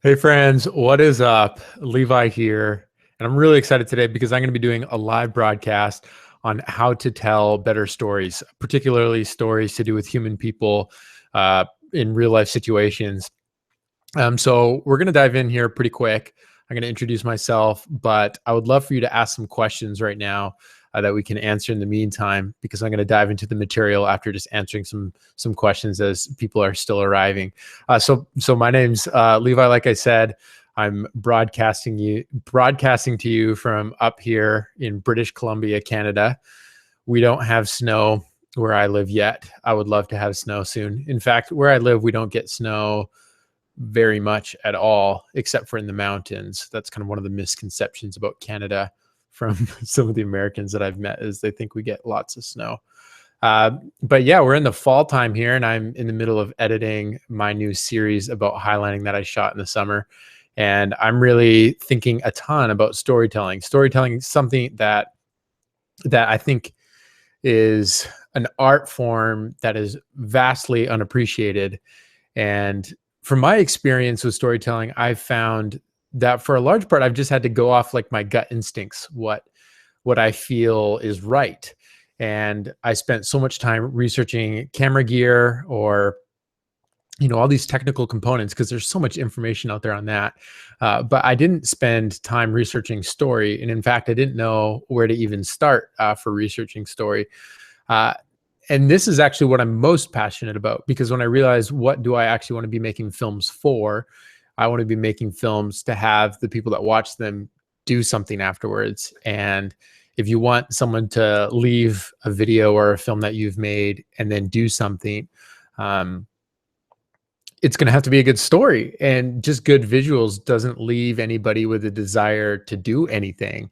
Hey friends, what is up? Levi here. And I'm really excited today because I'm going to be doing a live broadcast on how to tell better stories, particularly stories to do with human people uh, in real life situations. So we're going to dive in here pretty quick. I'm going to introduce myself, but I would love for you to ask some questions right now that we can answer in the meantime, because I'm going to dive into the material after just answering some questions as people are still arriving. So my name's Levi. Like I said, I'm broadcasting to you from up here in British Columbia, Canada. We don't have snow where I live yet. I would love to have snow soon. In fact, where I live, we don't get snow very much at all, except for in the mountains. That's kind of one of the misconceptions about Canada from some of the Americans that I've met, is they think we get lots of snow. But yeah, we're in the fall time here, and I'm in the middle of editing my new series about highlighting that I shot in the summer. And I'm really thinking a ton about storytelling. Storytelling is something that I think is an art form that is vastly unappreciated. And from my experience with storytelling, I've found that for a large part, I've just had to go off like my gut instincts, what I feel is right. And I spent so much time researching camera gear, or all these technical components, because there's so much information out there on that. But I didn't spend time researching story, and in fact, I didn't know where to even start for researching story. Uh, and this is actually what I'm most passionate about, because when I realized, what do I actually want to be making films for? I want to be making films to have the people that watch them do something afterwards. And if you want someone to leave a video or a film that you've made and then do something, it's going to have to be a good story, and just good visuals doesn't leave anybody with a desire to do anything.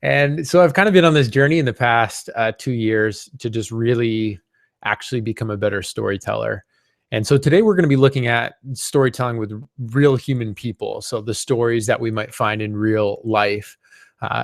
And so I've kind of been on this journey in the past 2 years to just really actually become a better storyteller. And so today we're going to be looking at storytelling with real human people. So the stories that we might find in real life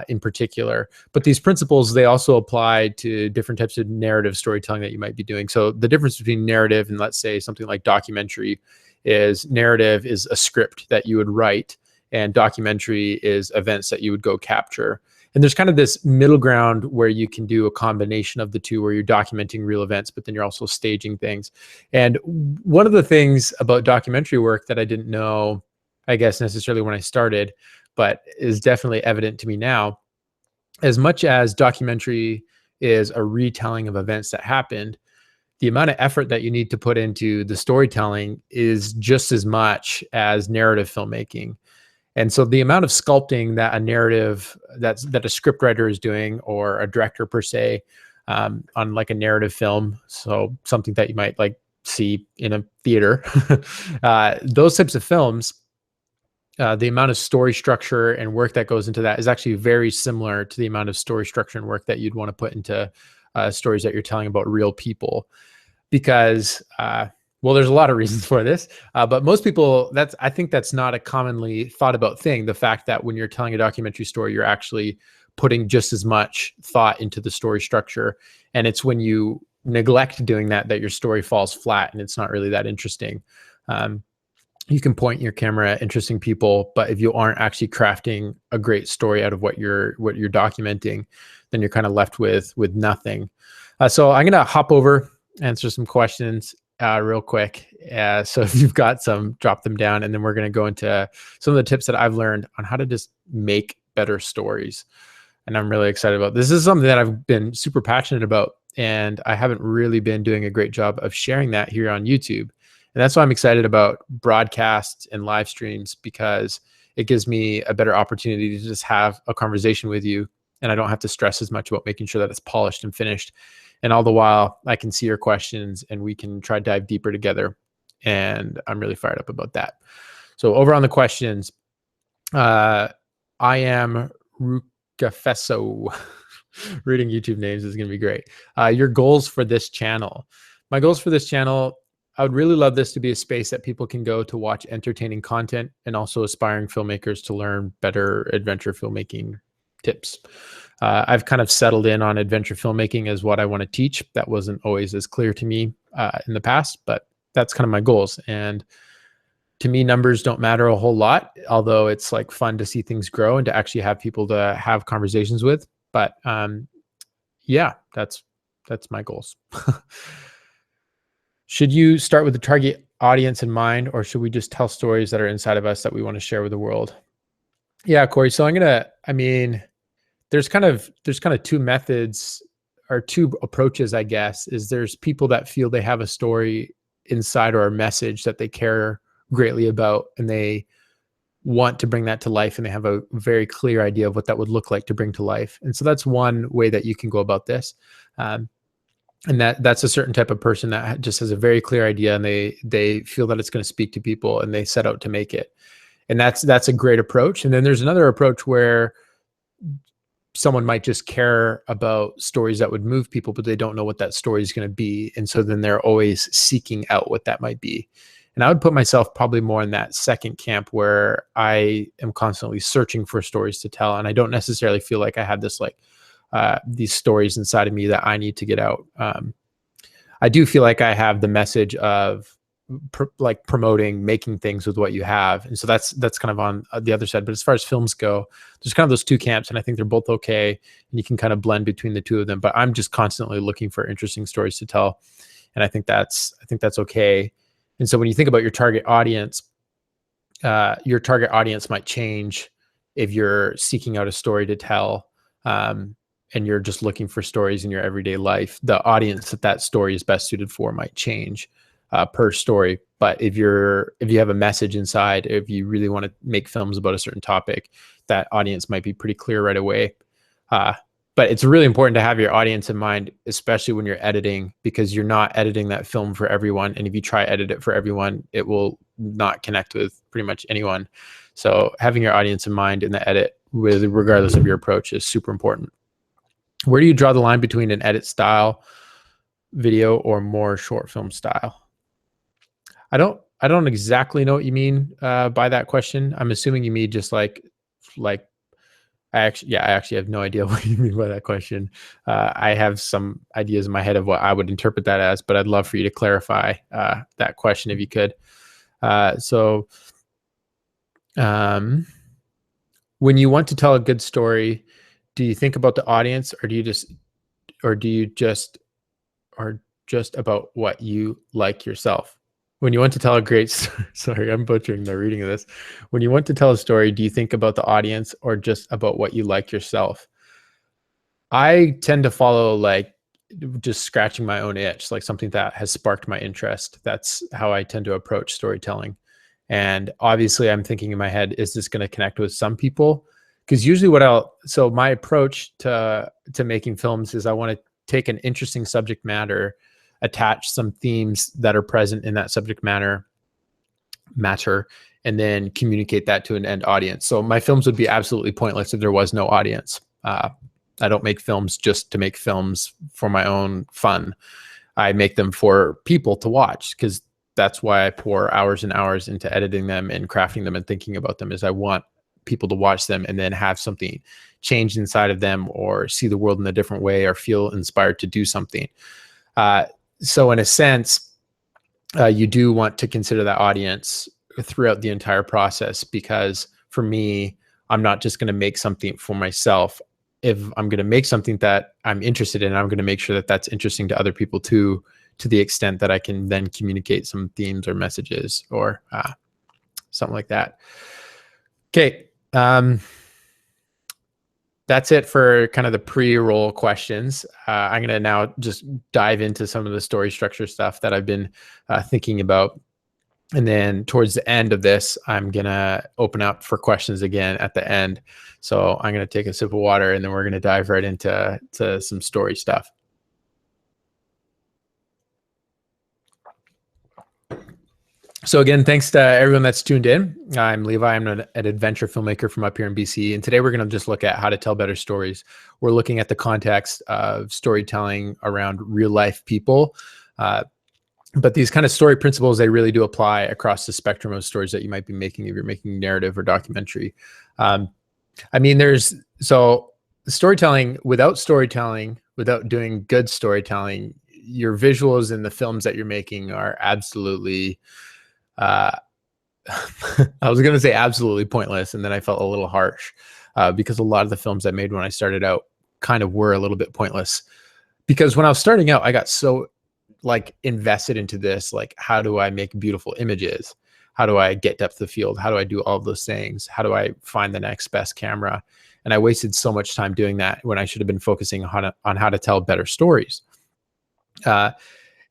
in particular. But these principles, they also apply to different types of narrative storytelling that you might be doing. So the difference between narrative and, let's say, something like documentary, is narrative is a script that you would write, and documentary is events that you would go capture. And there's kind of this middle ground where you can do a combination of the two, where you're documenting real events, but then you're also staging things. And one of the things about documentary work that I didn't know, I guess, necessarily when I started, but is definitely evident to me now, as much as documentary is a retelling of events that happened, the amount of effort that you need to put into the storytelling is just as much as narrative filmmaking. And so the amount of sculpting that a narrative, that a scriptwriter is doing, or a director per se, on like a narrative film, so something that you might like see in a theater, those types of films, the amount of story structure and work that goes into that is actually very similar to the amount of story structure and work that you'd want to put into stories that you're telling about real people. Because well, there's a lot of reasons for this, but most people, I think that's not a commonly thought about thing. The fact that when you're telling a documentary story, you're actually putting just as much thought into the story structure. And it's when you neglect doing that, that your story falls flat and it's not really that interesting. You can point your camera at interesting people, but if you aren't actually crafting a great story out of what you're documenting, then you're kind of left with nothing. So I'm going to hop over, answer some questions real quick. So if you've got some, drop them down, and then we're going to go into some of the tips that I've learned on how to just make better stories. And I'm really excited about this. This is something that I've been super passionate about, and I haven't really been doing a great job of sharing that here on YouTube. And that's why I'm excited about broadcasts and live streams, because it gives me a better opportunity to just have a conversation with you, and I don't have to stress as much about making sure that it's polished and finished. And all the while, I can see your questions and we can try to dive deeper together. And I'm really fired up about that. So over on the questions, I am Rukafeso. Reading YouTube names is going to be great. Your goals for this channel. My goals for this channel, I would really love this to be a space that people can go to watch entertaining content, and also aspiring filmmakers to learn better adventure filmmaking tips. I've kind of settled in on adventure filmmaking as what I want to teach. That wasn't always as clear to me in the past, but that's kind of my goals. And To me, numbers don't matter a whole lot, although it's like fun to see things grow and to actually have people to have conversations with. But yeah, that's my goals. Should you start with the target audience in mind, or should we just tell stories that are inside of us that we want to share with the world? Yeah, Corey. So I mean, there's kind of two methods or two approaches, I guess. Is there's people that feel they have a story inside or a message that they care greatly about, and they want to bring that to life, and they have a very clear idea of what that would look like to bring to life. And so that's one way that you can go about this. And that's a certain type of person that just has a very clear idea, and they feel that it's going to speak to people, and they set out to make it. And that's a great approach. And then there's another approach where someone might just care about stories that would move people, but they don't know what that story is going to be. And so then they're always seeking out what that might be. And I would put myself probably more in that second camp, where I am constantly searching for stories to tell. And I don't necessarily feel like I have this like these stories inside of me that I need to get out. I do feel like I have the message of promoting making things with what you have, and so that's kind of on the other side. But as far as films go, there's kind of those two camps, and I think they're both okay, and you can kind of blend between the two of them. But I'm just constantly looking for interesting stories to tell, and I think that's okay. And so when you think about your target audience might change if you're seeking out a story to tell, and you're just looking for stories in your everyday life. The audience that story is best suited for might change per story. But if you have a message inside, if you really want to make films about a certain topic, that audience might be pretty clear right away. But it's really important to have your audience in mind, especially when you're editing, because you're not editing that film for everyone. And if you try edit it for everyone, it will not connect with pretty much anyone. So having your audience in mind in the edit, regardless of your approach, is super important. Where do you draw the line between an edit style video or more short film style? I don't exactly know what you mean by that question. I'm assuming you mean just like I actually have no idea what you mean by that question. I have some ideas in my head of what I would interpret that as, but I'd love for you to clarify that question if you could. When you want to tell a good story, do you think about the audience, or do you just about what you like yourself? When you want to tell a great story, sorry, I'm butchering the reading of this. When you want to tell a story, do you think about the audience or just about what you like yourself? I tend to follow like just scratching my own itch, like something that has sparked my interest. That's how I tend to approach storytelling. And obviously I'm thinking in my head, is this going to connect with some people? Because usually so my approach to making films is I want to take an interesting subject matter, attach some themes that are present in that subject matter, and then communicate that to an end audience. So my films would be absolutely pointless if there was no audience. I don't make films just to make films for my own fun. I make them for people to watch, because that's why I pour hours and hours into editing them and crafting them and thinking about them, is I want people to watch them and then have something change inside of them, or see the world in a different way, or feel inspired to do something. So in a sense, you do want to consider that audience throughout the entire process, because for me, I'm not just going to make something for myself. If I'm going to make something that I'm interested in, I'm going to make sure that that's interesting to other people too, to the extent that I can then communicate some themes or messages or something like that. Okay. That's it for kind of the pre-roll questions. I'm going to now just dive into some of the story structure stuff that I've been thinking about. And then towards the end of this, I'm going to open up for questions again at the end. So I'm going to take a sip of water, and then we're going to dive right into some story stuff. So again, thanks to everyone that's tuned in. I'm Levi. I'm an adventure filmmaker from up here in BC. And today we're going to just look at how to tell better stories. We're looking at the context of storytelling around real life people. But these kind of story principles, they really do apply across the spectrum of stories that you might be making if you're making narrative or documentary. I mean, so storytelling, without doing good storytelling, your visuals in the films that you're making are absolutely I was going to say absolutely pointless, and then I felt a little harsh because a lot of the films I made when I started out kind of were a little bit pointless. Because when I was starting out, I got so like invested into this, like how do I make beautiful images? How do I get depth of field? How do I do all of those things? How do I find the next best camera? And I wasted so much time doing that when I should have been focusing on how to tell better stories. Uh,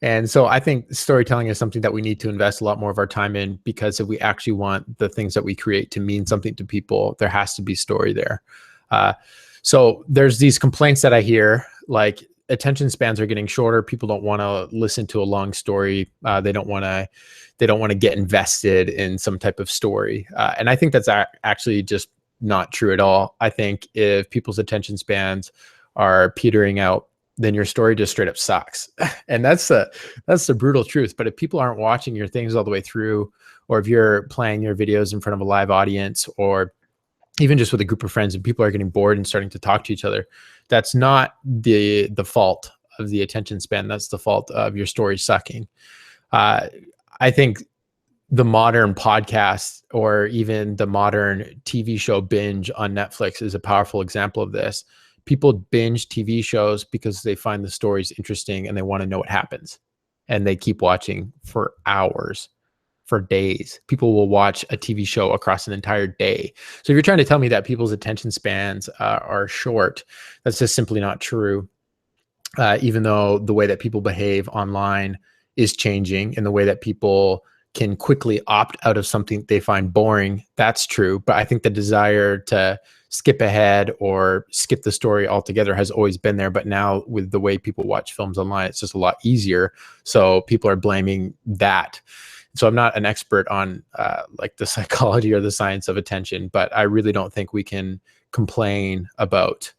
and so I think storytelling is something that we need to invest a lot more of our time in, because if we actually want the things that we create to mean something to people, there has to be story there. So there's these complaints that I hear, like attention spans are getting shorter. People don't want to listen to a long story. They don't want to get invested in some type of story. And I think that's actually just not true at all. I think if people's attention spans are petering out, then your story just straight up sucks. And that's the brutal truth. But if people aren't watching your things all the way through, or if you're playing your videos in front of a live audience, or even just with a group of friends and people are getting bored and starting to talk to each other, that's not the fault of the attention span. That's the fault of your story sucking. I think the modern podcast, or even the modern TV show binge on Netflix, is a powerful example of this. People binge TV shows because they find the stories interesting and they want to know what happens. And they keep watching for hours, for days. People will watch a TV show across an entire day. So if you're trying to tell me that people's attention spans are short, that's just simply not true. Even though the way that people behave online is changing, and the way that people can quickly opt out of something they find boring, that's true. But I think the desire to skip ahead or skip the story altogether has always been there. But now with the way people watch films online, it's just a lot easier. So people are blaming that. So I'm not an expert on like the psychology or the science of attention, but I really don't think we can complain about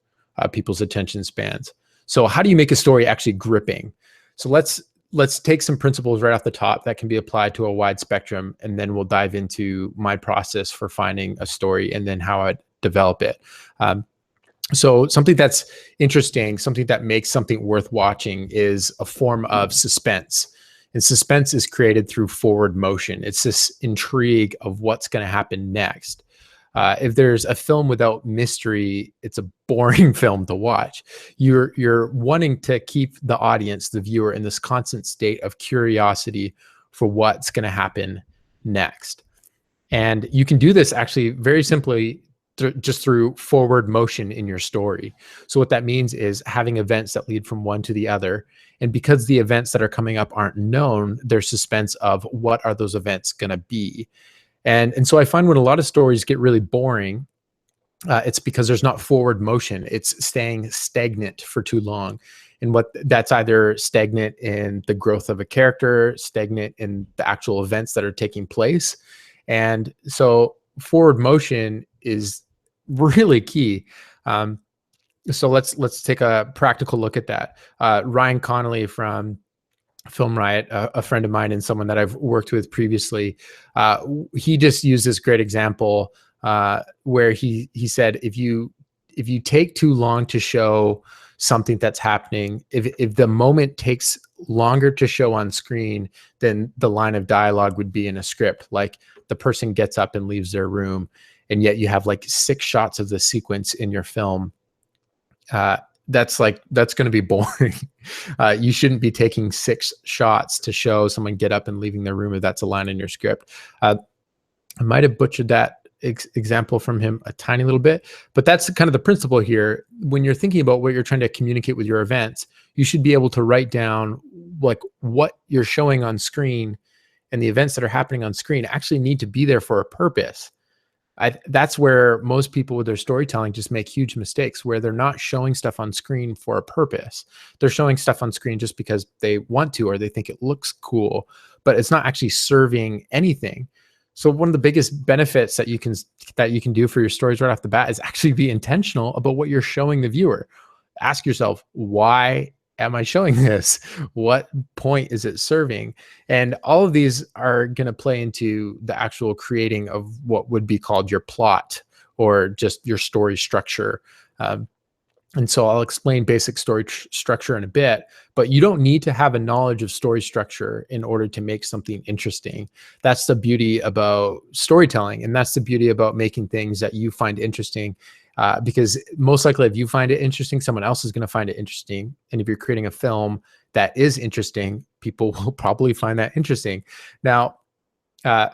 people's attention spans. So how do you make a story actually gripping? So let's take some principles right off the top that can be applied to a wide spectrum, and then we'll dive into my process for finding a story and then how I develop it. So something that's interesting, something that makes something worth watching, is a form of suspense. And suspense is created through forward motion. It's this intrigue of what's going to happen next. If there's a film without mystery, it's a boring film to watch. You're wanting to keep the audience, the viewer, in this constant state of curiosity for what's going to happen next. And you can do this actually very simply just through forward motion in your story. So what that means is having events that lead from one to the other. And because the events that are coming up aren't known, there's suspense of what are those events going to be. And so I find when a lot of stories get really boring, it's because there's not forward motion. It's staying stagnant for too long. And what that's either stagnant in the growth of a character, stagnant in the actual events that are taking place. And so forward motion is really key. So let's take a practical look at that. Ryan Connolly from Film Riot, a friend of mine and someone that I've worked with previously, he just used this great example where he said, if you take too long to show something that's happening, if the moment takes longer to show on screen than the line of dialogue would be in a script, like the person gets up and leaves their room, and yet you have like 6 shots of the sequence in your film, that's going to be boring. You shouldn't be taking 6 shots to show someone get up and leaving their room if that's a line in your script. I might have butchered that example from him a tiny little bit, but that's kind of the principle here. When you're thinking about what you're trying to communicate with your events, you should be able to write down like what you're showing on screen, and the events that are happening on screen actually need to be there for a purpose. That's where most people with their storytelling just make huge mistakes, where they're not showing stuff on screen for a purpose. They're showing stuff on screen just because they want to, or they think it looks cool, but it's not actually serving anything. So one of the biggest benefits that you can do for your stories right off the bat is actually be intentional about what you're showing the viewer. Ask yourself, why am I showing this? What point is it serving? And all of these are going to play into the actual creating of what would be called your plot, or just your story structure. And so I'll explain basic story structure in a bit, but you don't need to have a knowledge of story structure in order to make something interesting. That's the beauty about storytelling. And that's the beauty about making things that you find interesting. Because most likely, if you find it interesting, someone else is going to find it interesting. And if you're creating a film that is interesting, people will probably find that interesting. Now, uh,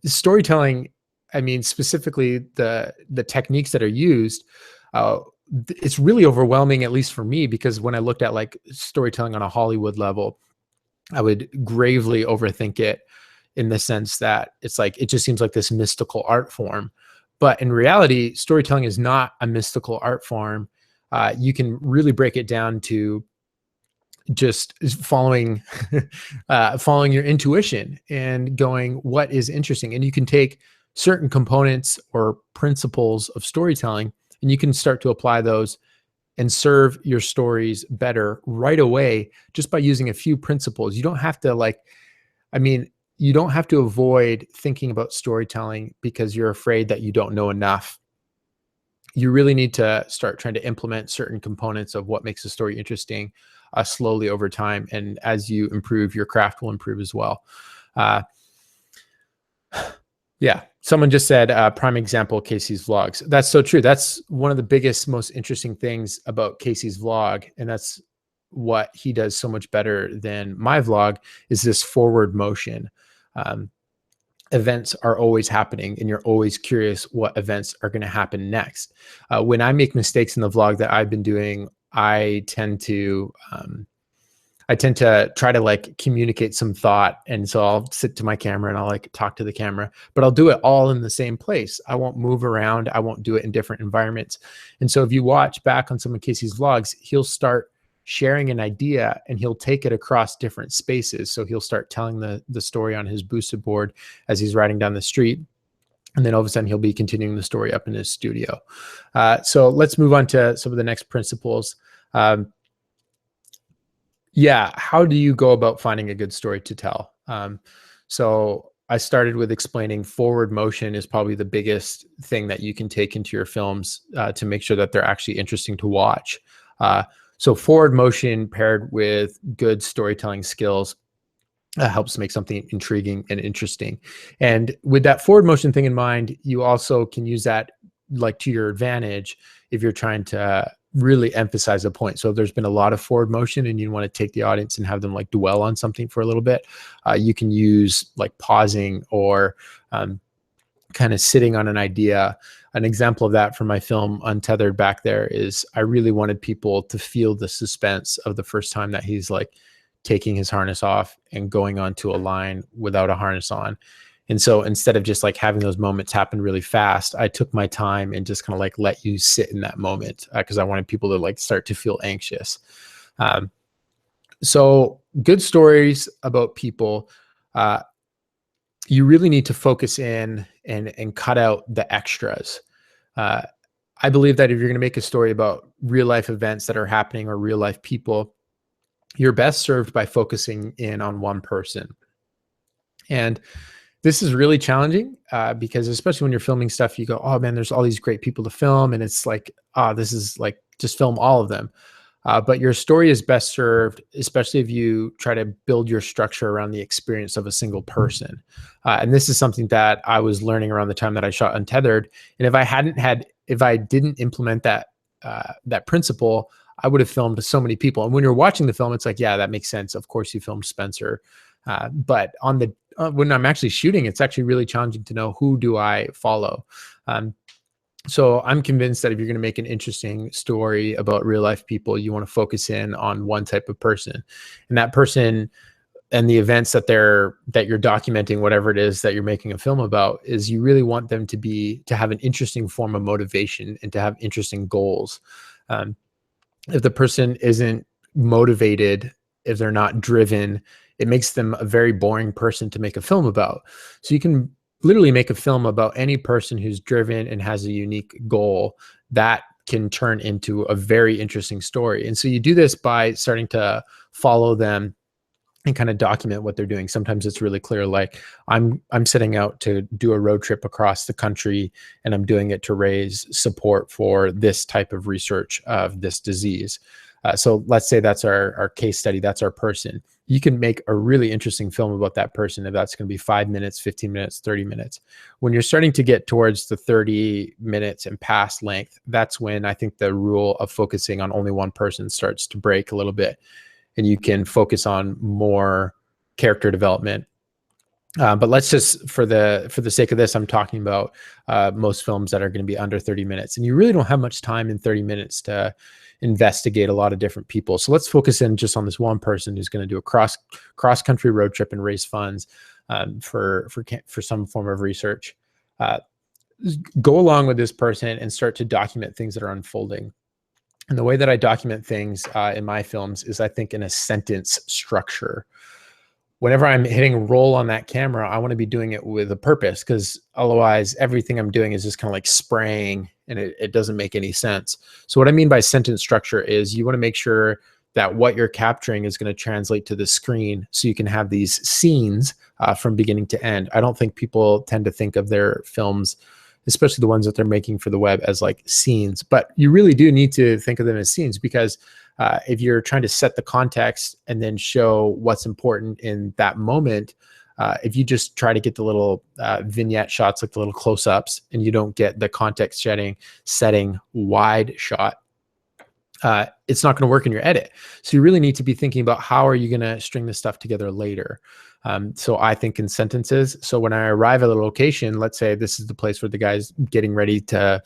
storytelling, I mean, specifically the techniques that are used, uh, it's really overwhelming, at least for me, because when I looked at like storytelling on a Hollywood level, I would gravely overthink it in the sense that it's like, it just seems like this mystical art form. But in reality, storytelling is not a mystical art form. You can really break it down to just following following your intuition and going, what is interesting. And you can take certain components or principles of storytelling and you can start to apply those and serve your stories better right away just by using a few principles. You don't have to I mean, you don't have to avoid thinking about storytelling because you're afraid that you don't know enough. You really need to start trying to implement certain components of what makes a story interesting slowly over time. And as you improve, your craft will improve as well. Uh, yeah. Someone just said, prime example, Casey's vlogs. That's so true. That's one of the biggest, most interesting things about Casey's vlog. And that's what he does so much better than my vlog is this forward motion. Um, Events are always happening and you're always curious what events are going to happen next. When I make mistakes in the vlog that I've been doing, I tend to try to like communicate some thought. And so I'll sit to my camera and I'll like talk to the camera, but I'll do it all in the same place. I won't move around. I won't do it in different environments. And so if you watch back on some of Casey's vlogs, he'll start sharing an idea and he'll take it across different spaces. So he'll start telling the story on his boosted board as he's riding down the street. And then all of a sudden he'll be continuing the story up in his studio. So let's move on to some of the next principles. Yeah. How do you go about finding a good story to tell? So I started with explaining forward motion is probably the biggest thing that you can take into your films to make sure that they're actually interesting to watch. So forward motion paired with good storytelling skills helps make something intriguing and interesting. And with that forward motion thing in mind, you also can use that like to your advantage if you're trying to really emphasize a point. So if there's been a lot of forward motion and you want to take the audience and have them like dwell on something for a little bit, you can use like pausing or kind of sitting on an idea. An example of that from my film Untethered back there is I really wanted people to feel the suspense of the first time that he's like taking his harness off and going onto a line without a harness on. And so instead of just like having those moments happen really fast, I took my time and just kind of like let you sit in that moment because I wanted people to like start to feel anxious. So good stories about people, you really need to focus in and cut out the extras. I believe that if you're going to make a story about real life events that are happening or real life people, you're best served by focusing in on one person. And this is really challenging because especially when you're filming stuff, you go, oh man, there's all these great people to film. And it's like, this is like, just film all of them. But your story is best served, especially if you try to build your structure around the experience of a single person. And this is something that I was learning around the time that I shot Untethered. And if I didn't implement that principle, I would have filmed so many people. And when you're watching the film, it's like, yeah, that makes sense. Of course you filmed Spencer. But when I'm actually shooting, it's actually really challenging to know who do I follow. So I'm convinced that if you're going to make an interesting story about real life people, you want to focus in on one type of person, and that person and the events that you're documenting, whatever it is that you're making a film about, is you really want them to have an interesting form of motivation and to have interesting goals. If the person isn't motivated, if they're not driven, it makes them a very boring person to make a film about. So you can literally make a film about any person who's driven and has a unique goal that can turn into a very interesting story. And so you do this by starting to follow them and kind of document what they're doing. Sometimes it's really clear, like I'm setting out to do a road trip across the country, and I'm doing it to raise support for this type of research of this disease. So let's say that's our case study, that's our person. You can make a really interesting film about that person if that's going to be 5 minutes, 15 minutes, 30 minutes. When you're starting to get towards the 30 minutes and past length, that's when I think the rule of focusing on only one person starts to break a little bit, and you can focus on more character development. But let's just, for the sake of this, I'm talking about most films that are going to be under 30 minutes, and you really don't have much time in 30 minutes to investigate a lot of different people. So let's focus in just on this one person who's going to do a cross country road trip and raise funds for some form of research. Go along with this person and start to document things that are unfolding. And the way that I document things in my films is, I think, in a sentence structure. Whenever I'm hitting roll on that camera, I want to be doing it with a purpose, because otherwise everything I'm doing is just kind of like spraying, and it doesn't make any sense. So what I mean by sentence structure is you want to make sure that what you're capturing is going to translate to the screen, so you can have these scenes from beginning to end. I don't think people tend to think of their films, especially the ones that they're making for the web, as like scenes, but you really do need to think of them as scenes, because if you're trying to set the context and then show what's important in that moment, if you just try to get the little vignette shots, like the little close-ups, and you don't get the context setting wide shot, it's not going to work in your edit. So you really need to be thinking about, how are you going to string this stuff together later? So I think in sentences. So when I arrive at a location, let's say this is the place where the guy's getting ready to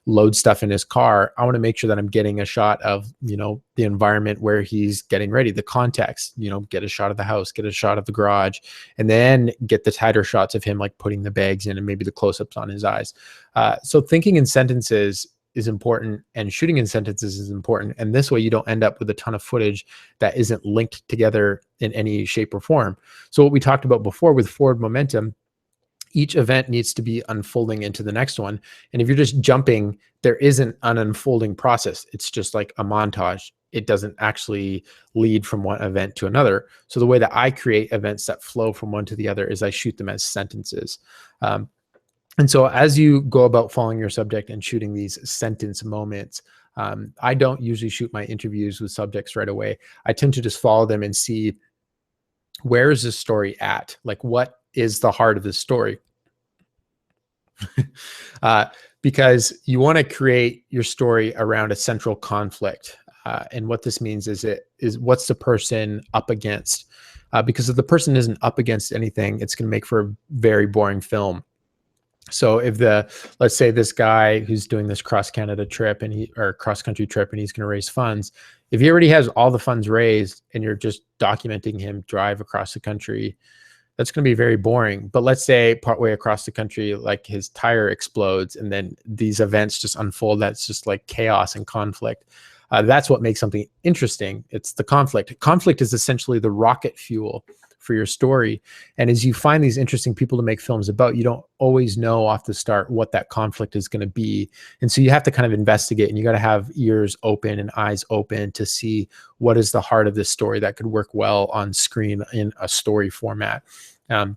load stuff in his car, I want to make sure that I'm getting a shot of, the environment where he's getting ready, the context, get a shot of the house, get a shot of the garage, and then get the tighter shots of him like putting the bags in, and maybe the close-ups on his eyes. So thinking in sentences is important, and shooting in sentences is important. And this way you don't end up with a ton of footage that isn't linked together in any shape or form. So what we talked about before with forward momentum, each event needs to be unfolding into the next one. And if you're just jumping, there isn't an unfolding process. It's just like a montage. It doesn't actually lead from one event to another. So the way that I create events that flow from one to the other is I shoot them as sentences. And so as you go about following your subject and shooting these sentence moments, I don't usually shoot my interviews with subjects right away. I tend to just follow them and see, where is this story at? Like, what is the heart of the story? Because you want to create your story around a central conflict. And what this means is what's the person up against? Because if the person isn't up against anything, it's going to make for a very boring film. So if let's say this guy who's doing this cross Canada trip or cross country trip, and he's going to raise funds, if he already has all the funds raised and you're just documenting him drive across the country, that's going to be very boring. But let's say partway across the country, like his tire explodes, and then these events just unfold. That's just like chaos and conflict. That's what makes something interesting. It's the conflict. Conflict is essentially the rocket fuel for your story. And as you find these interesting people to make films about, you don't always know off the start what that conflict is going to be. And so you have to kind of investigate, and you got to have ears open and eyes open to see what is the heart of this story that could work well on screen in a story format. And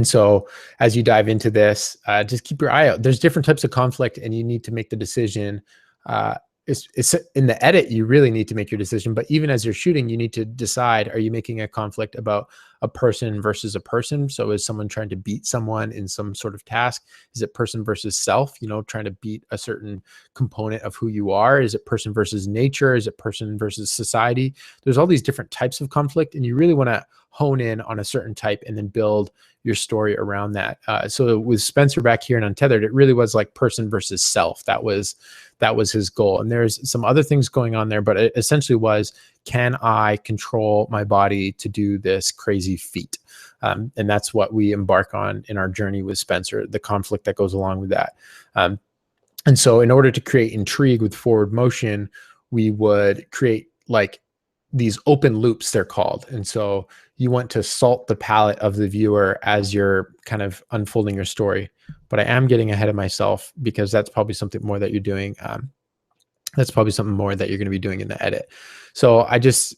so as you dive into this, just keep your eye out. There's different types of conflict, and you need to make the decision. It's in the edit, you really need to make your decision, but even as you're shooting, you need to decide, are you making a conflict about a person versus a person? So is someone trying to beat someone in some sort of task? Is it person versus self, trying to beat a certain component of who you are? Is it person versus nature? Is it person versus society? There's all these different types of conflict, and you really want to hone in on a certain type and then build your story around that. So with Spencer back here in Untethered, it really was like person versus self. That was his goal. And there's some other things going on there, but it essentially was, can I control my body to do this crazy feat? And that's what we embark on in our journey with Spencer, the conflict that goes along with that. And so in order to create intrigue with forward motion, we would create like these open loops, they're called. And so you want to salt the palate of the viewer as you're kind of unfolding your story. But I am getting ahead of myself, because that's probably something more that you're doing. That's probably something more that you're going to be doing in the edit. So I just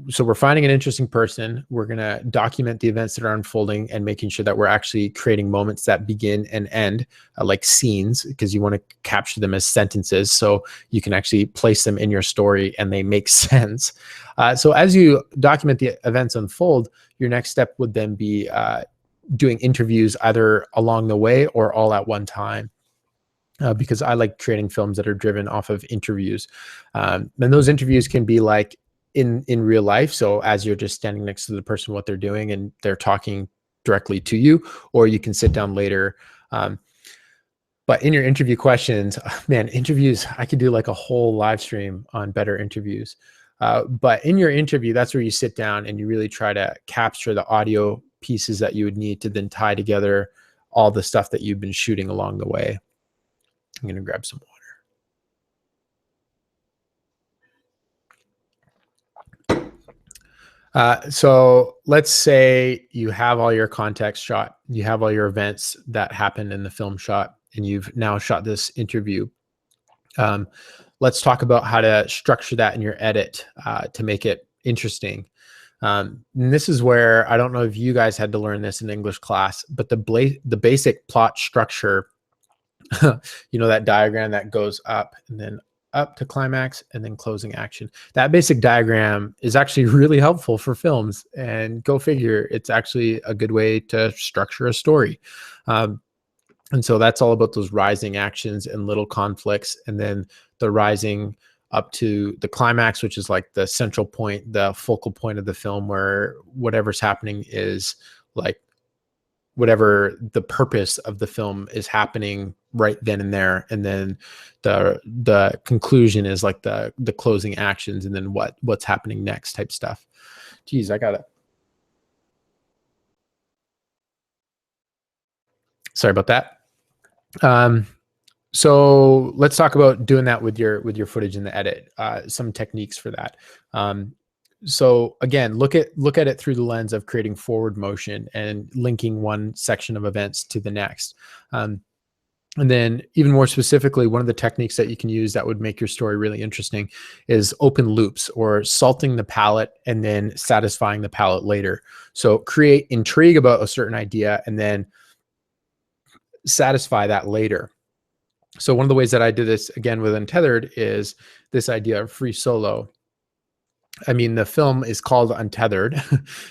So we're finding an interesting person. We're going to document the events that are unfolding and making sure that we're actually creating moments that begin and end, like scenes, because you want to capture them as sentences so you can actually place them in your story and they make sense. So as you document the events unfold, your next step would then be doing interviews either along the way or all at one time. Because I like creating films that are driven off of interviews. And those interviews can be like in real life. So as you're just standing next to the person, what they're doing, and they're talking directly to you, or you can sit down later. But in your interview questions, man, interviews, I could do like a whole live stream on better interviews. But in your interview, that's where you sit down and you really try to capture the audio pieces that you would need to then tie together all the stuff that you've been shooting along the way. I'm going to grab some water. So let's say you have all your context shot, you have all your events that happened in the film shot, and you've now shot this interview. Let's talk about how to structure that in your edit to make it interesting. And this is where, I don't know if you guys had to learn this in English class, but the basic plot structure, you know, that diagram that goes up and then up to climax and then closing action. That basic diagram is actually really helpful for films, and go figure, it's actually a good way to structure a story. And so that's all about those rising actions and little conflicts, and then the rising up to the climax, which is like the central point, the focal point of the film, where whatever's happening is like whatever the purpose of the film is happening right then and there. And then the conclusion is like the closing actions, and then what's happening next type stuff. Geez, I got it. Sorry about that. So let's talk about doing that with your footage in the edit. Some techniques for that. So again, look at it through the lens of creating forward motion and linking one section of events to the next. And then even more specifically, one of the techniques that you can use that would make your story really interesting is open loops, or salting the palate and then satisfying the palate later. So create intrigue about a certain idea and then satisfy that later. So one of the ways that I did this again with Untethered is this idea of free solo. I mean, the film is called Untethered,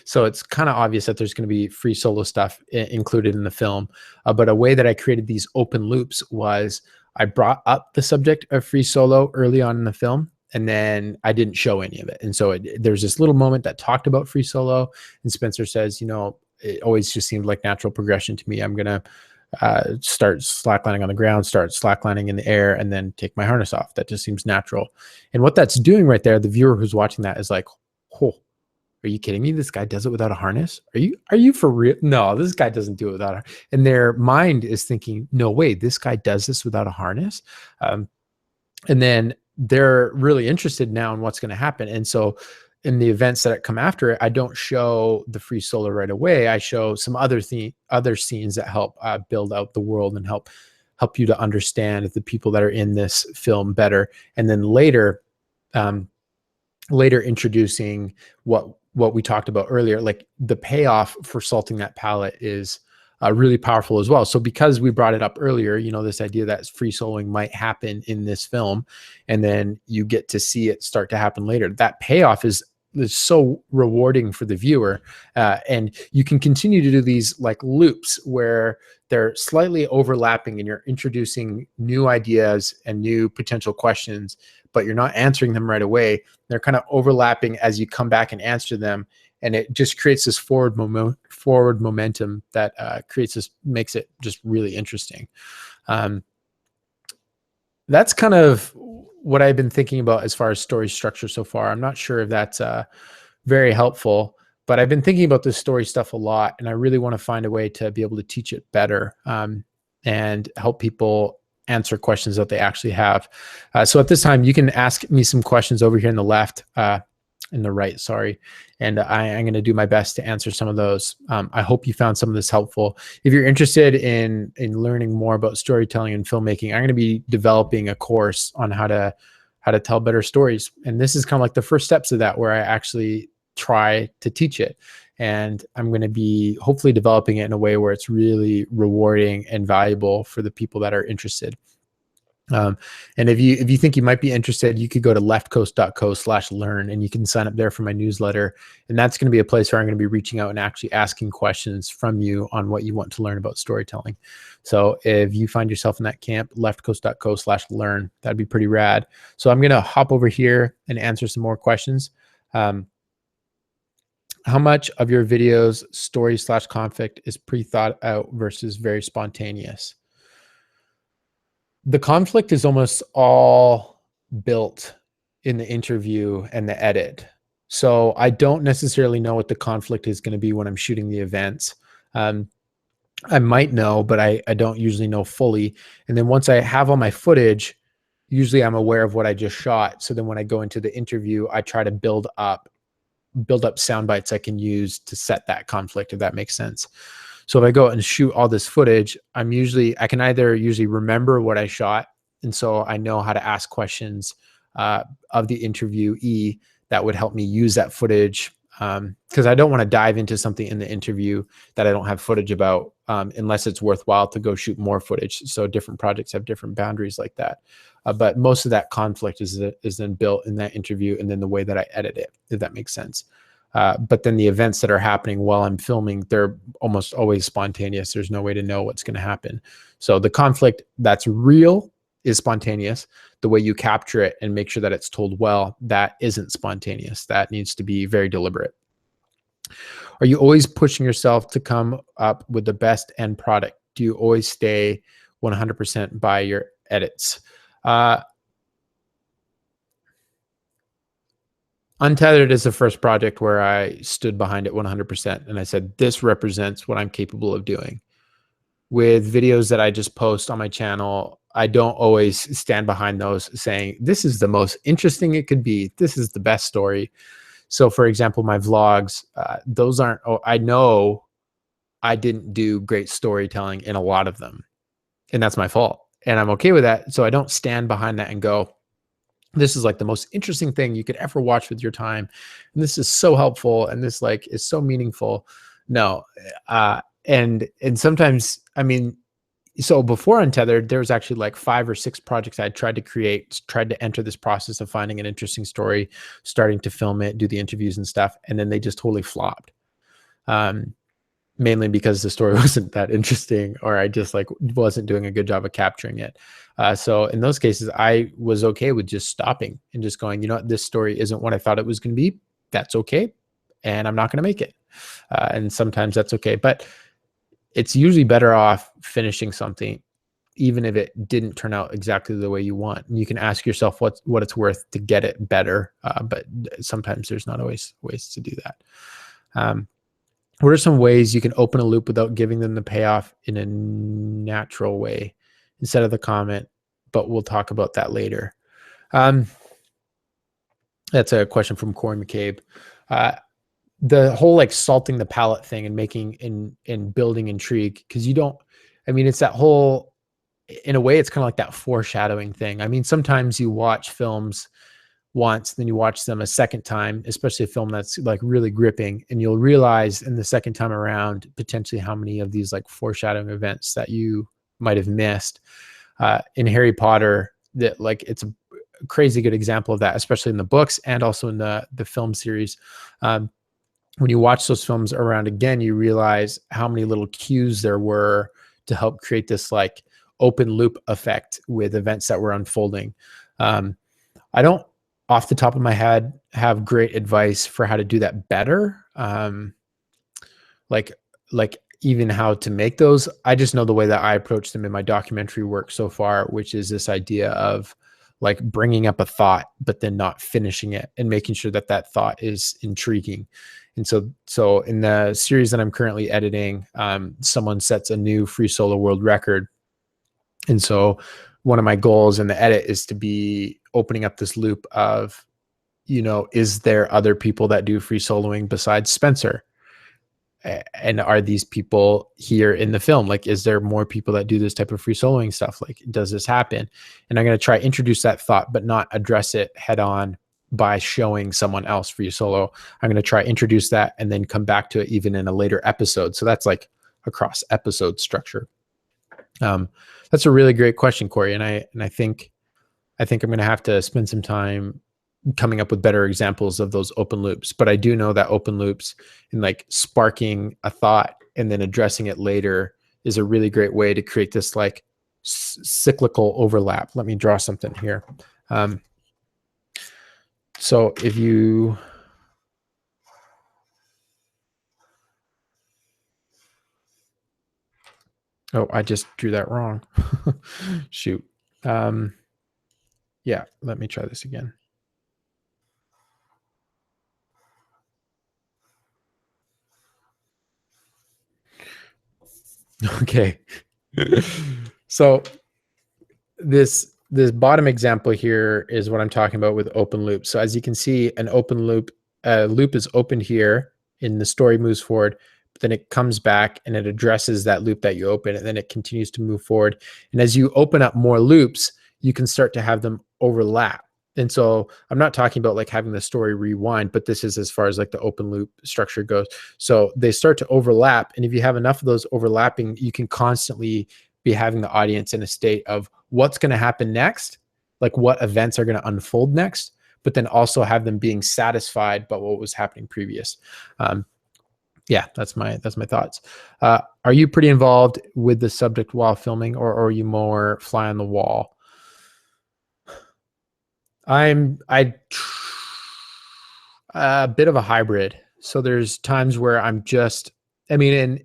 so it's kind of obvious that there's going to be free solo stuff included in the film. But a way that I created these open loops was I brought up the subject of free solo early on in the film, and then I didn't show any of it. And so there's this little moment that talked about free solo, and Spencer says, you know, it always just seemed like natural progression to me. I'm going to start slacklining on the ground, start slacklining in the air, and then take my harness off. That just seems natural. And what that's doing right there, the viewer who's watching that is like, oh, are you kidding me? This guy does it without a harness? Are you for real? No, this guy doesn't do it without a, and their mind is thinking, no way, this guy does this without a harness. And then they're really interested now in what's going to happen. And so in the events that come after it, I don't show the free solo right away. I show some other scenes that help build out the world and help you to understand the people that are in this film better. And then later introducing what we talked about earlier, like the payoff for salting that palette is really powerful as well. So because we brought it up earlier, you know, this idea that free soloing might happen in this film, and then you get to see it start to happen later. That payoff is so rewarding for the viewer. And you can continue to do these like loops where they're slightly overlapping and you're introducing new ideas and new potential questions, but you're not answering them right away. They're kind of overlapping as you come back and answer them. And it just creates this forward momentum that makes it just really interesting. That's kind of what I've been thinking about as far as story structure so far. I'm not sure if that's very helpful, but I've been thinking about this story stuff a lot, and I really want to find a way to be able to teach it better and help people answer questions that they actually have. So at this time, you can ask me some questions over here in the right, sorry. And I'm going to do my best to answer some of those. I hope you found some of this helpful. If you're interested in learning more about storytelling and filmmaking, I'm going to be developing a course on how to tell better stories. And this is kind of like the first steps of that, where I actually try to teach it. And I'm going to be hopefully developing it in a way where it's really rewarding and valuable for the people that are interested. And if you think you might be interested, you could go to leftcoast.co/learn, and you can sign up there for my newsletter. And that's going to be a place where I'm going to be reaching out and actually asking questions from you on what you want to learn about storytelling. So if you find yourself in that camp, leftcoast.co/learn, that'd be pretty rad. So I'm going to hop over here and answer some more questions. How much of your videos, story/conflict, is pre-thought out versus very spontaneous? The conflict is almost all built in the interview and the edit. So I don't necessarily know what the conflict is going to be when I'm shooting the events. I might know, but I don't usually know fully. And then once I have all my footage, usually I'm aware of what I just shot. So then when I go into the interview, I try to build up sound bites I can use to set that conflict, if that makes sense. So if I go and shoot all this footage, I can either usually remember what I shot, and so I know how to ask questions of the interviewee that would help me use that footage, because I don't want to dive into something in the interview that I don't have footage about, unless it's worthwhile to go shoot more footage. So different projects have different boundaries like that. But most of that conflict is then built in that interview, and then the way that I edit it, if that makes sense. But then the events that are happening while I'm filming, they're almost always spontaneous. There's no way to know what's going to happen. So the conflict that's real is spontaneous. The way you capture it and make sure that it's told well, that isn't spontaneous. That needs to be very deliberate. Are you always pushing yourself to come up with the best end product? Do you always stay 100% by your edits? Untethered is the first project where I stood behind it 100%. And I said, this represents what I'm capable of doing. With videos that I just post on my channel, I don't always stand behind those saying, this is the most interesting it could be. This is the best story. So for example, my vlogs, those aren't, I know I didn't do great storytelling in a lot of them, and that's my fault. And I'm okay with that. So I don't stand behind that and go, this is like the most interesting thing you could ever watch with your time, and this is so helpful, and this like is so meaningful. No. And sometimes, I mean, so before Untethered, there was actually like 5 or 6 projects I tried to enter this process of finding an interesting story, starting to film it, do the interviews and stuff, and then they just totally flopped. Mainly because the story wasn't that interesting, or I just like wasn't doing a good job of capturing it. So in those cases, I was okay with just stopping and just going, you know what, this story isn't what I thought it was going to be. That's okay. And I'm not going to make it. And sometimes that's okay. But it's usually better off finishing something, even if it didn't turn out exactly the way you want. And you can ask yourself what it's worth to get it better. But sometimes there's not always ways to do that. What are some ways you can open a loop without giving them the payoff in a natural way instead of the comment? But we'll talk about that later. That's a question from Corey McCabe. The whole like salting the palate thing and making and building intrigue, because you don't, I mean, it's that whole, in a way, it's kind of like that foreshadowing thing. I mean, sometimes you watch films once, then you watch them a second time, especially a film that's like really gripping, and you'll realize in the second time around potentially how many of these like foreshadowing events that you might have missed. In Harry Potter, that like it's a crazy good example of that, especially in the books and also in the film series. When you watch those films around again, you realize how many little cues there were to help create this like open loop effect with events that were unfolding. I don't, off the top of my head, have great advice for how to do that better. Like even how to make those. I just know the way that I approach them in my documentary work so far, which is this idea of like bringing up a thought, but then not finishing it and making sure that that thought is intriguing. And so in the series that I'm currently editing, someone sets a new free solo world record. And so one of my goals in the edit is to be opening up this loop of, you know, is there other people that do free soloing besides Spencer? And are these people here in the film? Like, is there more people that do this type of free soloing stuff? Like, does this happen? And I'm going to try introduce that thought, but not address it head on by showing someone else free solo. I'm going to try introduce that and then come back to it even in a later episode. So that's like across episode structure. Um, that's a really great question, Corey. And I think I'm going to have to spend some time coming up with better examples of those open loops. But I do know that open loops and like sparking a thought and then addressing it later is a really great way to create this like cyclical overlap. Let me draw something here. So if you, oh, I just drew that wrong. Shoot. Yeah, let me try this again. Okay. So this bottom example here is what I'm talking about with open loop. So as you can see, an open loop loop is opened here and the story moves forward, but then it comes back and it addresses that loop that you open, and then it continues to move forward. And as you open up more loops, you can start to have them overlap. And so I'm not talking about like having the story rewind, but this is as far as like the open loop structure goes. So they start to overlap. And if you have enough of those overlapping, you can constantly be having the audience in a state of what's going to happen next, like what events are going to unfold next, but then also have them being satisfied by what was happening previous. Yeah, that's my thoughts. Are you pretty involved with the subject while filming, or are you more fly on the wall? A bit of a hybrid. So there's times where I'm just, I mean,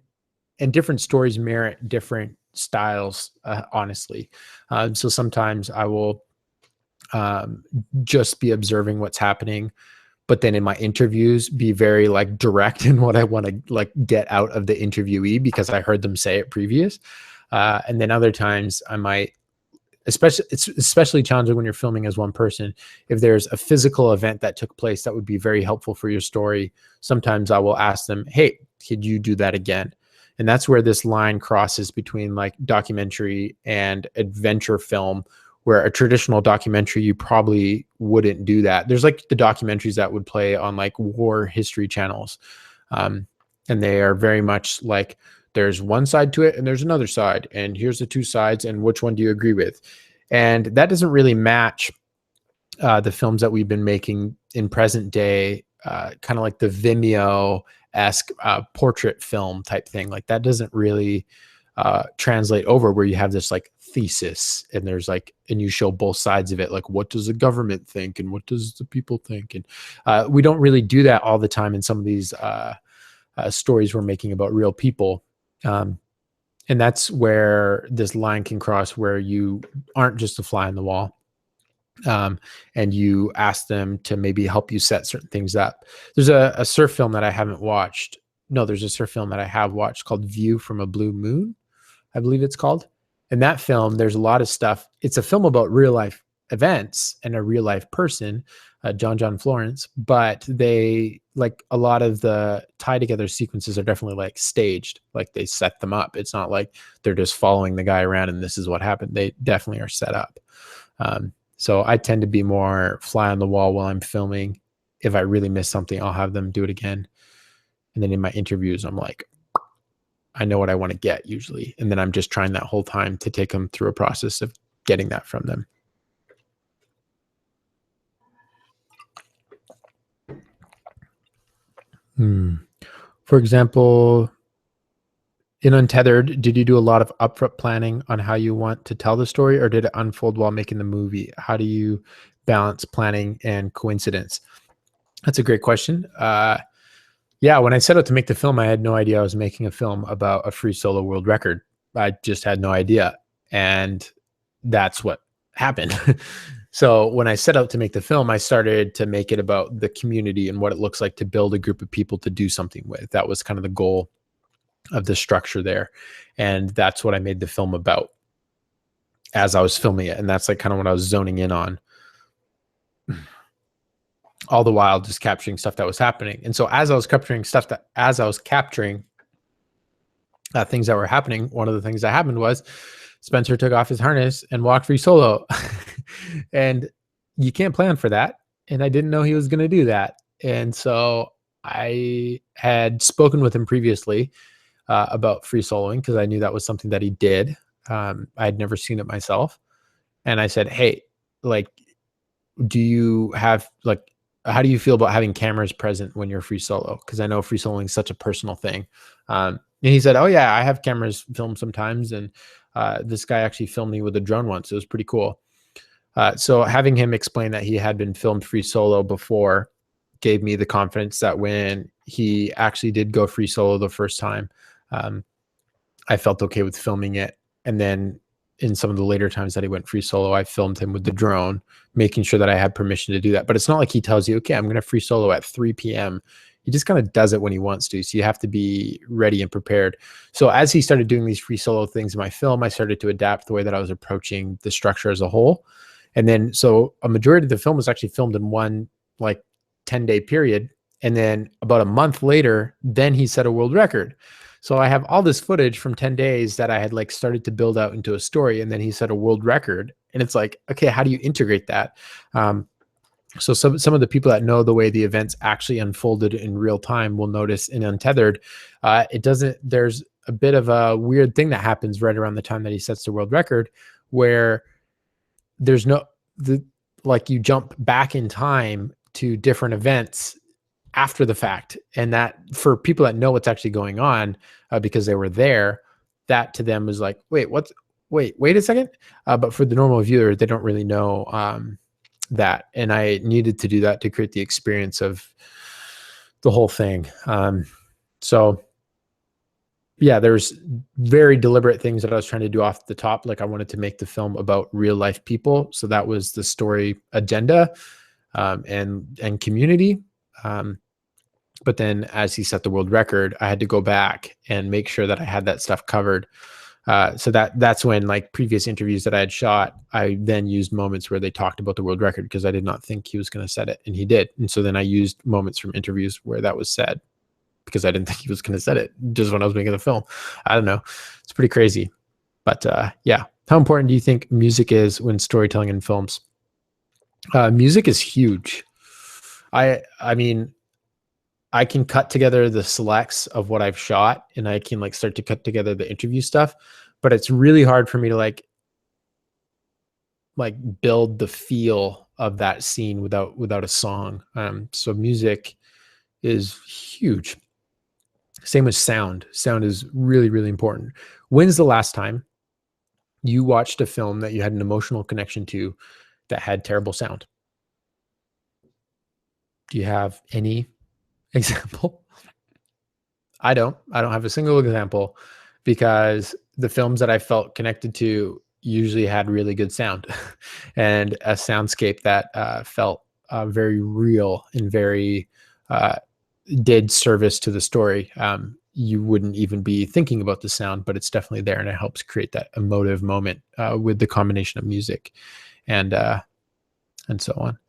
and different stories merit different styles, honestly. So sometimes I will just be observing what's happening, but then in my interviews be very like direct in what I want to like get out of the interviewee because I heard them say it previous. And then other times I might, it's especially challenging when you're filming as one person. If there's a physical event that took place that would be very helpful for your story, sometimes I will ask them, hey, could you do that again? And that's where this line crosses between like documentary and adventure film, where a traditional documentary, you probably wouldn't do that. There's like the documentaries that would play on like war history channels. And they are very much like, there's one side to it and there's another side, and here's the two sides, and which one do you agree with? And that doesn't really match the films that we've been making in present day, kind of like the Vimeo-esque portrait film type thing. Like that doesn't really translate over, where you have this like thesis and there's like, and you show both sides of it. Like, what does the government think and what does the people think? And we don't really do that all the time in some of these stories we're making about real people. And that's where this line can cross, where you aren't just a fly on the wall. And you ask them to maybe help you set certain things up. There's a surf film that I haven't watched. No, there's a surf film that I have watched called View from a Blue Moon, I believe it's called. In that film, there's a lot of stuff. It's a film about real life events and a real life person, John Florence, but they like a lot of the tie together sequences are definitely like staged, like they set them up. It's not like they're just following the guy around and this is what happened. They definitely are set up. So I tend to be more fly on the wall while I'm filming. If I really miss something, I'll have them do it again. And then in my interviews, I'm like, I know what I want to get usually. And then I'm just trying that whole time to take them through a process of getting that from them. For example, in Untethered, did you do a lot of upfront planning on how you want to tell the story, or did it unfold while making the movie? How do you balance planning and coincidence? That's a great question. Yeah, when I set out to make the film, I had no idea I was making a film about a free solo world record. I just had no idea. And that's what happened. So when I set out to make the film, I started to make it about the community and what it looks like to build a group of people to do something with. That was kind of the goal of the structure there. And that's what I made the film about as I was filming it. And that's like kind of what I was zoning in on, all the while just capturing stuff that was happening. And so as I was capturing things that were happening, one of the things that happened was Spencer took off his harness and walked free solo. And you can't plan for that. and I didn't know he was going to do that. And so I had spoken with him previously about free soloing because I knew that was something that he did. I had never seen it myself, and I said, "Hey, like, do you have like, how do you feel about having cameras present when you're free solo? Because I know free soloing is such a personal thing." And he said, "Oh yeah, I have cameras film sometimes, and this guy actually filmed me with a drone once. It was pretty cool." So having him explain that he had been filmed free solo before gave me the confidence that when he actually did go free solo the first time, um, I felt okay with filming it. And then in some of the later times that he went free solo, I filmed him with the drone, making sure that I had permission to do that. But it's not like he tells you, okay, I'm going to free solo at 3 p.m. He just kind of does it when he wants to. So you have to be ready and prepared. So as he started doing these free solo things in my film, I started to adapt the way that I was approaching the structure as a whole. And then, so a majority of the film was actually filmed in one like 10-day period. And then about a month later, then he set a world record. So I have all this footage from 10 days that I had like started to build out into a story. And then he set a world record. And it's like, okay, how do you integrate that? So some of the people that know the way the events actually unfolded in real time will notice in Untethered, it doesn't, there's a bit of a weird thing that happens right around the time that he sets the world record, where there's no, like you jump back in time to different events after the fact. And that for people that know what's actually going on, because they were there, that to them is like, wait a second. But for the normal viewer, they don't really know that. And I needed to do that to create the experience of the whole thing. So yeah, there's very deliberate things that I was trying to do off the top. Like I wanted to make the film about real life people. So that was the story agenda, and community. But then as he set the world record, I had to go back and make sure that I had that stuff covered. So that's when, like previous interviews that I had shot, I then used moments where they talked about the world record because I did not think he was going to set it, and he did. And so then I used moments from interviews where that was said because I didn't think he was going to set it just when I was making the film. I don't know. It's pretty crazy. But yeah. How important do you think music is when storytelling in films? Music is huge. I mean, I can cut together the selects of what I've shot, and I can like start to cut together the interview stuff, but it's really hard for me to like build the feel of that scene without a song. So music is huge. Same with sound. Sound is really, really important. When's the last time you watched a film that you had an emotional connection to that had terrible sound? Do you have any example? I don't have a single example because the films that I felt connected to usually had really good sound and a soundscape that felt very real and very did service to the story. You wouldn't even be thinking about the sound, but it's definitely there, and it helps create that emotive moment with the combination of music and so on.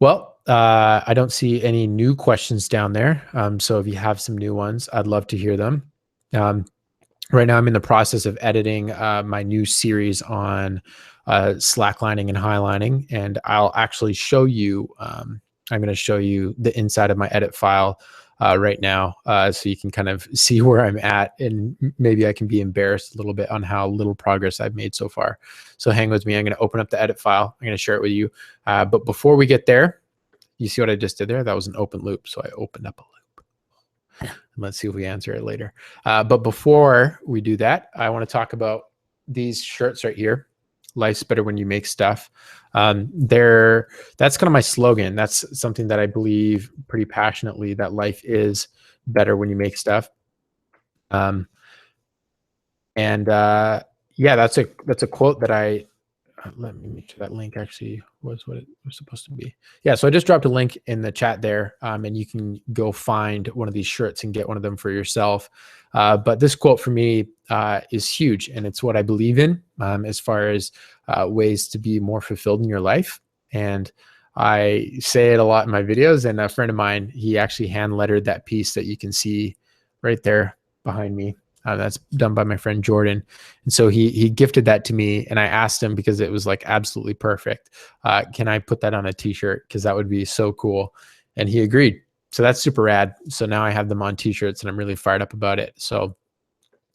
Well, I don't see any new questions down there. So if you have some new ones, I'd love to hear them. Right now, I'm in the process of editing my new series on slacklining and highlining, and I'll actually show you. I'm going to show you the inside of my edit file right now, so you can kind of see where I'm at, and maybe I can be embarrassed a little bit on how little progress I've made so far. So hang with me. I'm going to open up the edit file. I'm going to share it with you. But before we get there, you see what I just did there? That was an open loop. So I opened up a loop. Let's see if we answer it later. But before we do that, I want to talk about these shirts right here. Life's better when you make stuff. That's kind of my slogan. That's something that I believe pretty passionately, that life is better when you make stuff. And yeah, that's a quote that I let me make sure that link actually was what it was supposed to be. Yeah, so I just dropped a link in the chat there, and you can go find one of these shirts and get one of them for yourself. But this quote for me is huge, and it's what I believe in as far as ways to be more fulfilled in your life. And I say it a lot in my videos, and a friend of mine, he actually hand lettered that piece that you can see right there behind me. That's done by my friend Jordan. And so he gifted that to me, and I asked him because it was like absolutely perfect. Can I put that on a t-shirt? Because that would be so cool. And he agreed. So that's super rad. So now I have them on t-shirts and I'm really fired up about it. So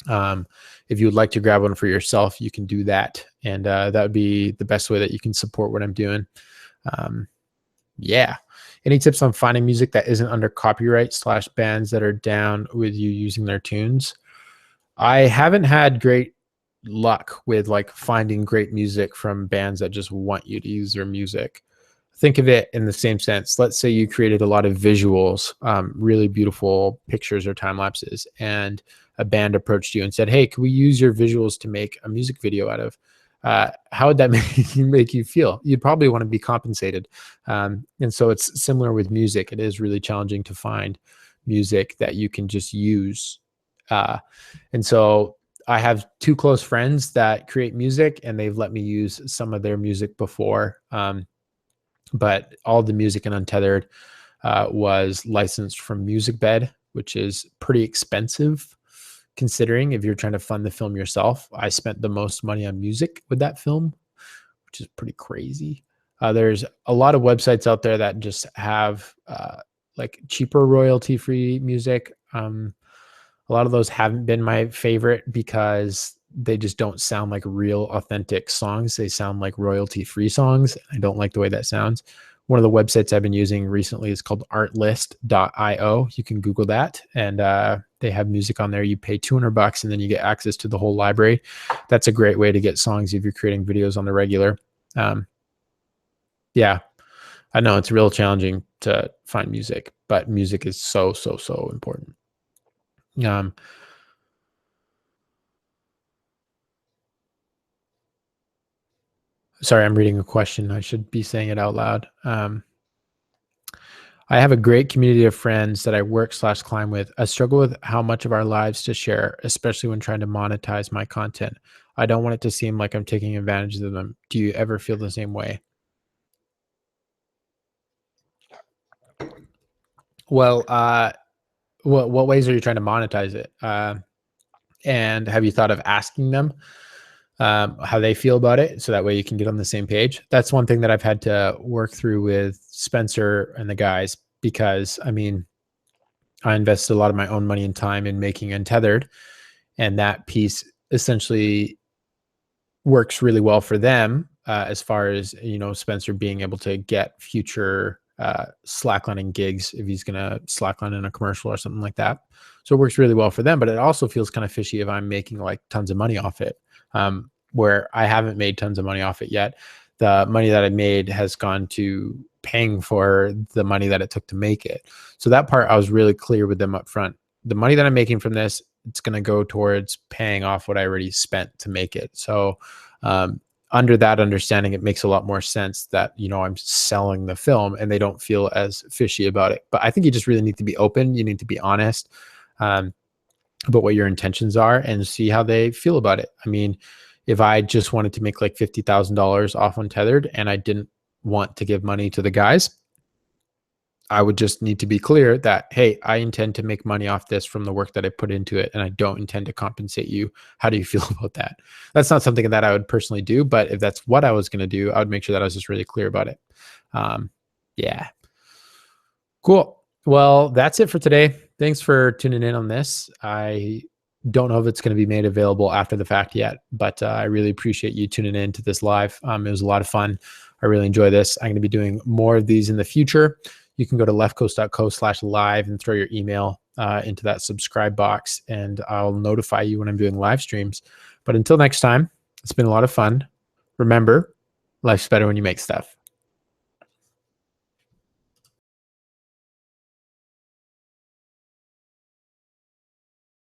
if you would like to grab one for yourself, you can do that. And that would be the best way that you can support what I'm doing. Um, yeah. Any tips on finding music that isn't under copyright / bands that are down with you using their tunes? I haven't had great luck with like finding great music from bands that just want you to use their music. Think of it in the same sense. Let's say you created a lot of visuals, really beautiful pictures or time lapses, and a band approached you and said, "Hey, can we use your visuals to make a music video out of?" How would that make you feel? You'd probably want to be compensated. And so it's similar with music. It is really challenging to find music that you can just use. And so I have two close friends that create music, and they've let me use some of their music before. But all the music in Untethered was licensed from MusicBed, which is pretty expensive considering if you're trying to fund the film yourself. I spent the most money on music with that film, which is pretty crazy. There's a lot of websites out there that just have like cheaper royalty-free music. A lot of those haven't been my favorite because they just don't sound like real authentic songs. They sound like royalty-free songs. I don't like the way that sounds. One of the websites I've been using recently is called artlist.io. You can Google that, and they have music on there. You pay $200 and then you get access to the whole library. That's a great way to get songs if you're creating videos on the regular. Yeah, I know it's real challenging to find music, but music is so, so, so important. Sorry, I'm reading a question. I should be saying it out loud. I have a great community of friends that I work / climb with. I struggle with how much of our lives to share, especially when trying to monetize my content. I don't want it to seem like I'm taking advantage of them. Do you ever feel the same way? Well, what ways are you trying to monetize it? And have you thought of asking them how they feel about it, so that way you can get on the same page? That's one thing that I've had to work through with Spencer and the guys, because I mean, I invested a lot of my own money and time in making Untethered, and that piece essentially works really well for them, as far as, you know, Spencer being able to get future slacklining gigs if he's going to slackline in a commercial or something like that. So it works really well for them, but it also feels kind of fishy if I'm making like tons of money off it, where I haven't made tons of money off it yet. The money that I made has gone to paying for the money that it took to make it. So that part I was really clear with them up front. The money that I'm making from this, it's going to go towards paying off what I already spent to make it. So under that understanding, it makes a lot more sense that, you know, I'm selling the film and they don't feel as fishy about it. But I think you just really need to be open. You need to be honest about what your intentions are and see how they feel about it. I mean, if I just wanted to make like $50,000 off Untethered and I didn't want to give money to the guys, I would just need to be clear that, hey, I intend to make money off this from the work that I put into it, and I don't intend to compensate you. How do you feel about that? That's not something that I would personally do, but if that's what I was going to do, I would make sure that I was just really clear about it. Yeah. Cool. Well, that's it for today. Thanks for tuning in on this. I don't know if it's going to be made available after the fact yet, but I really appreciate you tuning in to this live. It was a lot of fun. I really enjoy this. I'm going to be doing more of these in the future. You can go to leftcoast.co/live and throw your email into that subscribe box, and I'll notify you when I'm doing live streams. But until next time, it's been a lot of fun. Remember, life's better when you make stuff.